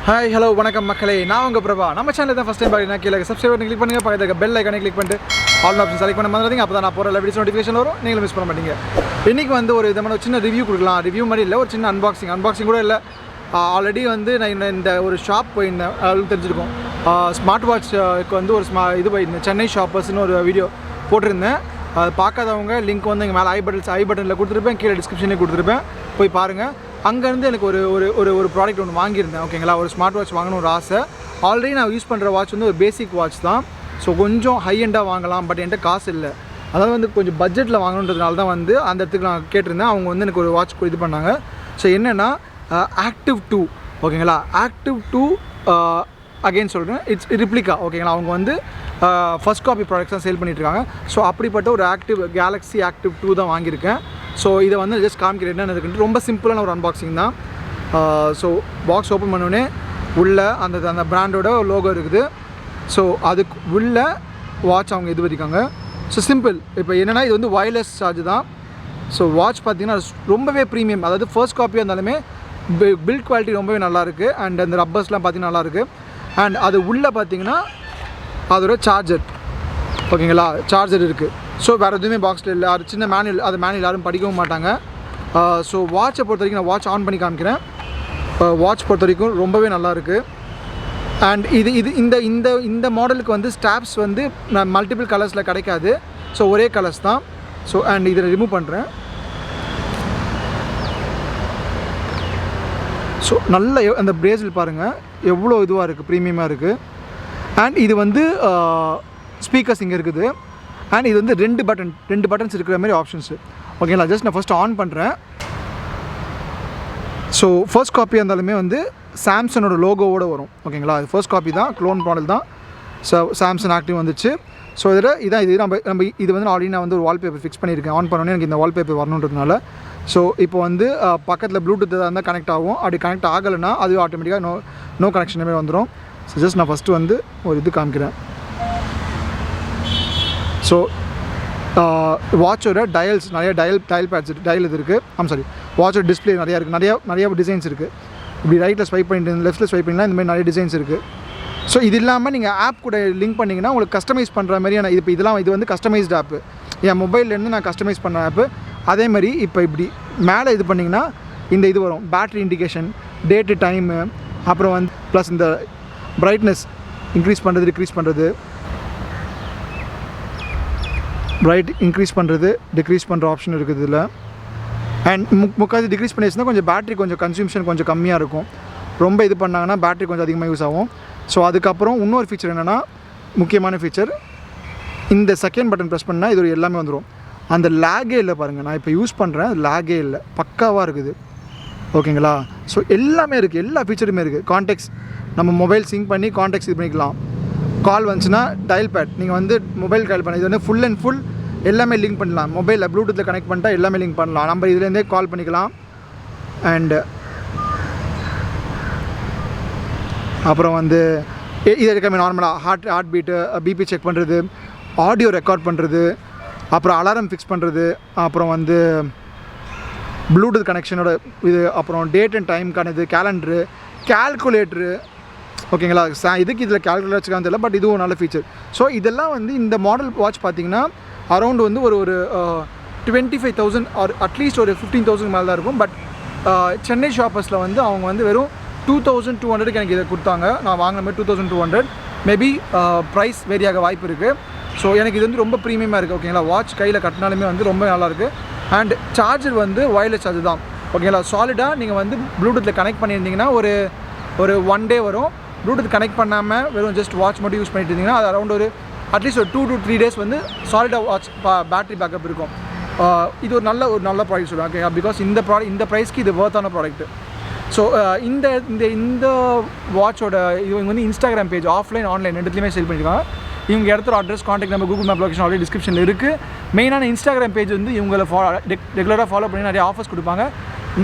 Hi, hello, வணக்கம் மக்களே. நான் உங்க பிரபா. நம்ம சேனலை தான் ஃபர்ஸ்ட் டைம் பாத்தீங்கன்னா கீழ சப்ஸ்கிரைப் பண்ணி கிளிக் பண்ணுங்க. பக்கத்துல இருக்க பெல் ஐகானை கிளிக் பண்ணிட்டு ஆல் ஆப்ஷன் செலக்ட் பண்ண மறந்துடாதீங்க. அப்பதான் நான் போற வீடியோஸ் நோட்டிஃபிகேஷன் வரும். நீங்களும் மிஸ் பண்ண மாட்டீங்க. இன்னைக்கு வந்து ஒரு விதமான சின்ன ரிவ்யூ கொடுக்கலாம். ரிவ்யூ மாதிரி இல்ல, ஒரு சின்ன அன்பாக்சிங் கூட இல்ல. ஆல்ரெடி வந்து நான் இந்த ஒரு ஷாப் போயிருந்தேன். அது தெரிஞ்சிருக்கும். ஸ்மார்ட் வாட்ச்க்கு வந்து ஒரு இது போயிருந்தேன். சென்னை ஷாப்பர்ஸ்னு ஒரு வீடியோ போட்டிருந்தேன். அது பார்க்காதவங்க லிங்க் வந்து இங்கே மேலே ஐ பட்டனில் கொடுத்துருப்பேன், கீழே டிஸ்கிரிப்ஷன்லேயே கொடுத்துருப்பேன், போய் பாருங்கள். அங்கேருந்து எனக்கு ஒரு ப்ராடக்ட் ஒன்று வாங்கியிருந்தேன். ஓகேங்களா, ஒரு ஸ்மார்ட் வாட்ச் வாங்கணும் ஒரு ஆசை. ஆல்ரெடி நான் யூஸ் பண்ணுற வாட்ச் வந்து ஒரு பேசிக் வாட்ச் தான். ஸோ கொஞ்சம் ஹை எண்டாக வாங்கலாம், பட் என்கிட்ட காசு இல்லை. அதாவது வந்து கொஞ்சம் பட்ஜெட்டில் வாங்கணுன்றதுனால தான் வந்து அந்த இடத்துக்கு நான் கேட்டிருந்தேன். அவங்க வந்து எனக்கு ஒரு வாட்ச் இது பண்ணாங்க. ஸோ என்னென்னா ஆக்டிவ் 2, ஓகேங்களா, ஆக்டிவ் 2 அகைன் சொல்கிறேன், இட்ஸ் ரிப்ளிகா. ஓகேங்களா, அவங்க வந்து ஃபர்ஸ்ட் காப்பி ப்ராடக்ட்ஸ் தான் சேல் பண்ணிகிட்ருக்காங்க. ஸோ அப்படிப்பட்ட ஒரு கேலக்ஸி ஆக்டிவ் 2 தான் வாங்கியிருக்கேன். ஸோ இதை வந்து ஜஸ்ட் காமிக்கிறேன் என்னென்னு இருக்குன்ட்டு. ரொம்ப சிம்பிளான ஒரு அன்பாக்சிங் தான். ஸோ பாக்ஸ் ஓப்பன் பண்ணோடனே உள்ளே அந்த பிராண்டோட லோகோ இருக்குது. ஸோ அதுக்கு உள்ளே வாட்ச் அவங்க இது வரைக்காங்க. So simple. இப்போ என்னென்னா இது வந்து வயர்லெஸ் சார்ஜ் தான். ஸோ வாட்ச் பார்த்திங்கன்னா ரொம்பவே ப்ரீமியம். அதாவது ஃபர்ஸ்ட் காப்பியாக இருந்தாலுமே பில்ட் குவாலிட்டி ரொம்பவே நல்லாயிருக்கு. அண்ட் அந்த ரப்பர்ஸ்லாம் பார்த்திங்கன்னா நல்லாயிருக்கு. அண்ட் அது உள்ளே பார்த்திங்கன்னா அதோட சார்ஜர், ஓகேங்களா, சார்ஜர் இருக்குது. ஸோ வேறு எதுவுமே பாக்ஸில் இல்லை. அது சின்ன மேனுவல், அது மேனுவல் யாரும் படிக்கவும் மாட்டாங்க. ஸோ வாட்சை பொறுத்த வரைக்கும் நான் வாட்ச் ஆன் பண்ணி காமிக்கிறேன். வாட்ச் பொறுத்த வரைக்கும் ரொம்பவே நல்லாயிருக்கு. அண்ட் இந்த மாடலுக்கு வந்து ஸ்டாப்ஸ் வந்து நான் மல்டிபிள் கலர்ஸில் கிடைக்காது. ஸோ ஒரே கலர்ஸ் தான். ஸோ அண்ட் இதை ரிமூவ் பண்ணுறேன். ஸோ நல்ல அந்த பிரேஸ்லெட் பாருங்கள் எவ்வளோ இதுவாக இருக்குது, ப்ரீமியமாக இருக்குது. அண்ட் இது வந்து ஸ்பீக்கர்ஸ் இங்கே இருக்குது. அண்ட் இது வந்து ரெண்டு பட்டன்ஸ் இருக்கிற மாதிரி ஆப்ஷன்ஸு. ஓகேங்களா, ஜஸ்ட் நான் ஃபஸ்ட்டு ஆன் பண்ணுறேன். ஸோ ஃபர்ஸ்ட் காப்பியாக இருந்தாலுமே வந்து சாம்சங்கோட லோகோவோடு வரும். ஓகேங்களா, இது ஃபர்ஸ்ட் காப்பி தான், க்ளோன் மாடல் தான். ஸோ சாம்சங் ஆக்டிவ் வந்துச்சு. ஸோ இதில் இது நம்ம இது வந்து ஆல்ரெடி நான் வந்து ஒரு வால்பேப்பர் ஃபிக்ஸ் பண்ணியிருக்கேன். ஆன் பண்ணோன்னே எனக்கு இந்த வால்பேப்பர் வரணுன்றதுனால. ஸோ இப்போ வந்து பக்கத்தில் ப்ளூடூத் இருந்தால் கனெக்ட் ஆகும். அப்படி கனெக்ட் ஆகலைன்னா அது ஆட்டோமேட்டிக்காக நோ கனெக்ஷன் மாதிரி வந்துடும். ஸோ ஜஸ்ட் நான் ஃபஸ்ட்டு வந்து ஒரு இது காமிக்கிறேன். ஸோ வாட்சோட டயல்ஸ் நிறைய டயல் பேட்ஸ் டயல் இது இருக்குது. வாட்சோட டிஸ்பிளே நிறையா இருக்குது. நிறைய டிசைன்ஸ் இருக்குது. இப்படி ரைட்டில் ஸ்வைப் பண்ணிட்டு லெஃப்ட்டில் ஸ்வைப் பண்ணிங்கன்னா இந்த மாதிரி நிறைய டிசைன்ஸ் இருக்குது. ஸோ இது இல்லாமல் நீங்கள் ஆப் கூட லிங்க் பண்ணிங்கன்னா உங்களுக்கு கஸ்டமைஸ் பண்ணுற மாதிரியான இது வந்து கஸ்டமைஸ்டு ஆப்பு. என் மொபைல்லேருந்து நான் கஸ்டமைஸ் பண்ண ஆப்பு. அதே மாதிரி இப்போ இப்படி மேலே இது பண்ணிங்கன்னா இந்த இது வரும், பேட்ரி இண்டிகேஷன், டேட்டு, டைமு, அப்புறம் வந்து ப்ளஸ் இந்த பிரைட்னஸ் இன்க்ரீஸ் பண்ணுறது, டிக்ரீஸ் பண்ணுறது, பிரைட் இன்க்ரீஸ் பண்ணுறது, டிக்ரீஸ் பண்ணுற ஆப்ஷன் இருக்குது இதில். அண்ட் முக்கால்வாசி டிக்ரீஸ் பண்ணிடுச்சுன்னா கொஞ்சம் பேட்ரி கொஞ்சம் கன்சியூம்ஷன் கொஞ்சம் கம்மியாக இருக்கும். ரொம்ப இது பண்ணாங்கன்னா பேட்ரி கொஞ்சம் அதிகமாக யூஸ் ஆகும். ஸோ அதுக்கப்புறம் இன்னொரு ஃபீச்சர் என்னென்னா, முக்கியமான ஃபீச்சர், இந்த செகண்ட் பட்டன் ப்ரெஸ் பண்ணால் இது எல்லாமே வந்துடும். அந்த லேகே இல்லை பாருங்கள். நான் இப்போ யூஸ் பண்ணுறேன், லேகே இல்லை, பக்காவாக இருக்குது. ஓகேங்களா, ஸோ எல்லாமே இருக்குது, எல்லா ஃபீச்சருமே இருக்குது. கான்டெக்ட்ஸ் நம்ம மொபைல் சிங்க் பண்ணி கான்டெக்ட்ஸ் இது பண்ணிக்கலாம். கால் வந்துச்சுன்னா டயல் பேட் நீங்கள் வந்து மொபைல் கால் பண்ணி இது வந்து ஃபுல் அண்ட் ஃபுல் எல்லாமே லிங்க் பண்ணலாம். மொபைலில் ப்ளூடூத்தில் கனெக்ட் பண்ணிட்டா எல்லாமே லிங்க் பண்ணலாம். நம்ம இதுலேருந்தே கால் பண்ணிக்கலாம். அண்டு அப்புறம் வந்து இது இருக்காமே நார்மலாக ஹார்ட் பீட்டு, பிபி செக் பண்ணுறது, ஆடியோ ரெக்கார்ட் பண்ணுறது, அப்புறம் அலாரம் ஃபிக்ஸ் பண்ணுறது, அப்புறம் வந்து ப்ளூடூத் கனெக்ஷனோட இது, அப்புறம் டேட் அண்ட் டைம்க்கான இது, கேலண்டரு, கால்குலேட்டரு. ஓகேங்களா, இதுக்கு இதில் கால்குலேட்டர் வச்சுக்கான்னு தெரியல, பட் இதுவும் நல்ல ஃபீச்சர். ஸோ இதெல்லாம் வந்து இந்த மாடல் வாட்ச் பார்த்திங்கன்னா அரௌண்ட் வந்து ஒரு 25,000 ஆர் அட்லீஸ்ட் ஒரு 15,000 மேலே தான் இருக்கும். பட் சென்னை ஷாப்பர்ஸில் வந்து அவங்க வந்து வெறும் 2,200 எனக்கு இதை கொடுத்தாங்க. நான் வாங்கின மாதிரி 2,200. மேபி ப்ரைஸ் வேரியாக வாய்ப்பு இருக்குது. ஸோ எனக்கு இது வந்து ரொம்ப ப்ரீமியமாக இருக்குது. ஓகேங்களா, வாட்ச் கையில் கட்டினாலுமே வந்து ரொம்ப நல்லாயிருக்கு. அண்ட் சார்ஜர் வந்து வயர்லெஸ் சார்ஜர் தான். ஓகேங்களா, சாலிடாக நீங்கள் வந்து ப்ளூடூத்தில் கனெக்ட் பண்ணியிருந்தீங்கன்னா ஒரு 1 டே வரும். ப்ளூடூத் கனெக்ட் பண்ணாமல் வெறும் ஜஸ்ட் வாட்ச் மட்டும் யூஸ் பண்ணிட்டு இருந்தீங்கன்னா அது அரௌண்ட் ஒரு அட்லீஸ்ட் ஒரு 2 to 3 days வந்து சாலிடாக வாட்ச் பேட்டரி பேக்கப் இருக்கும். இது ஒரு நல்ல ப்ராடக்ட் சொல்லுவாங்க. ஓகே, பிகாஸ் இந்த ப்ரைஸ்க்கு இது வர்த்தான ப்ராடக்ட்டு. ஸோ இந்த வாட்சோட இவங்க வந்து இன்ஸ்டாகிராம் பேஜ் ஆஃப்லைன் ஆன்லைன் ரெண்டுத்துலேயுமே சேல் பண்ணியிருக்காங்க. இவங்க இடத்துல address, contact number, Google map location already டிஸ்கிரிப்ஷனில் இருக்குது. மெயினான இன்ஸ்டாகிராம் பேஜ் வந்து இவங்களை ரெகுலராக ஃபாலோ பண்ணி நிறைய ஆஃபர்ஸ் கொடுப்பாங்க.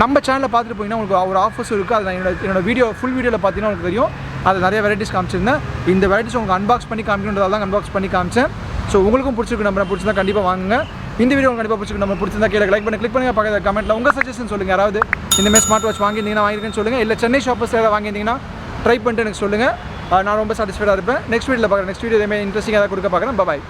நம்ம சேனலில் பார்த்துட்டு போயிங்கன்னா உங்களுக்கு ஒரு ஆஃபர்ஸ் இருக்குது. அது நான் என்னோட ஃபுல் வீடியோவில் பார்த்தீங்கன்னா உங்களுக்கு தெரியும். அது நிறைய வெரைட்டிஸ் காமிச்சிருந்தேன். இந்த வெரைட்டிஸ் உங்களுக்கு அன்பாக்ஸ் பண்ணி காமிக்கணுன்றதால தான் அன்பாக்ஸ் பண்ணி காமிச்சேன். ஸோ உங்களுக்கும் பிடிச்சிருக்கு, நம்ம பிடிச்சிருந்தா கண்டிப்பாக வாங்குங்க. இந்த வீடியோ கண்டிப்பாக பிடிச்சிருக்கு, நம்ம பிடிச்சிருந்தா கீழே லைக் பண்ணி கிளிக் பண்ணுங்கள். பக்கத்தில் கமெண்ட்டில் உங்கள் சஜஷன் சொல்லுங்கள். யாராவது இந்தமாதிரி ஸ்மார்ட் வாட்ச் வாங்கியிருந்தீங்கன்னா வாங்கியிருக்கேன்னு சொல்லுங்கள். இல்லை சென்னை ஷாப்பர்ஸ் ஏதாவது வாங்கியிருந்தீங்கன்னா ட்ரை பண்ணிட்டு எனக்கு சொல்லுங்கள். நான் ரொம்ப சாட்டிஸ்ஃபைடாக இருப்பேன். நெக்ஸ்ட் வீடியோவில் பார்க்குறேன். நெக்ஸ்ட் வீடியோ இதே மாதிரி இன்ட்ரெஸ்டிங்காக கொடுக்க பார்க்குறேன். பாய்.